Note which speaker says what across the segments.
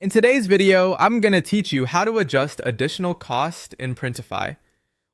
Speaker 1: In today's video, I'm going to teach you how to adjust additional cost in Printify.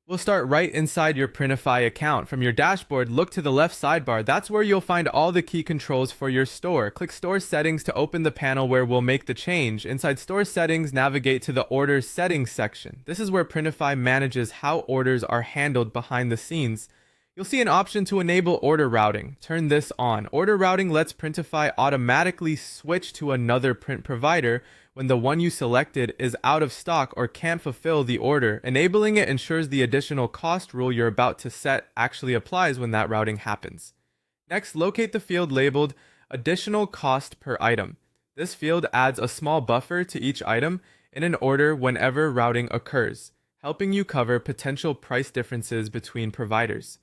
Speaker 1: We'll start right inside your Printify account. From your dashboard, look to the left sidebar. That's where you'll find all the key controls for your store. Click Store Settings to open the panel where we'll make the change. Inside Store Settings, navigate to the Order Settings section. This is where Printify manages how orders are handled behind the scenes. You'll see an option to enable order routing. Turn this on. Order routing lets Printify automatically switch to another print provider when the one you selected is out of stock or can't fulfill the order. Enabling it ensures the additional cost rule you're about to set actually applies when that routing happens. Next, locate the field labeled Additional Cost per Item. This field adds a small buffer to each item in an order whenever routing occurs, helping you cover potential price differences between providers.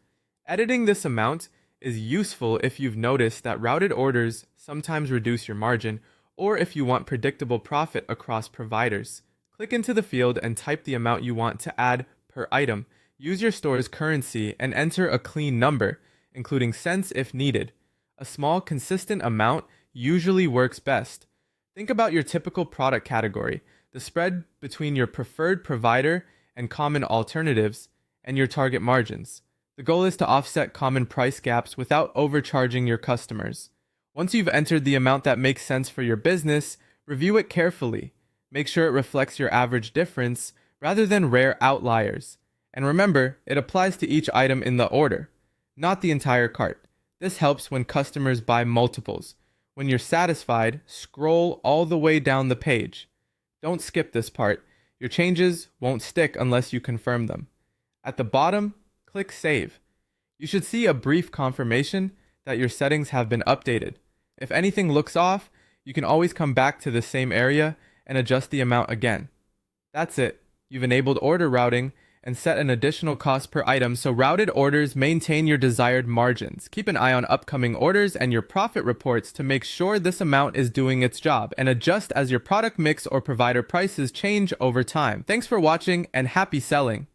Speaker 1: Editing this amount is useful if you've noticed that routed orders sometimes reduce your margin, or if you want predictable profit across providers. Click into the field and type the amount you want to add per item. Use your store's currency and enter a clean number, including cents if needed. A small, consistent amount usually works best. Think about your typical product category, the spread between your preferred provider and common alternatives, and your target margins. The goal is to offset common price gaps without overcharging your customers. Once you've entered the amount that makes sense for your business, review it carefully. Make sure it reflects your average difference rather than rare outliers. And remember, it applies to each item in the order, not the entire cart. This helps when customers buy multiples. When you're satisfied, scroll all the way down the page. Don't skip this part. Your changes won't stick unless you confirm them. At the bottom, click Save. You should see a brief confirmation that your settings have been updated. If anything looks off, you can always come back to the same area and adjust the amount again. That's it. You've enabled order routing and set an additional cost per item so routed orders maintain your desired margins. Keep an eye on upcoming orders and your profit reports to make sure this amount is doing its job, and adjust as your product mix or provider prices change over time. Thanks for watching and happy selling.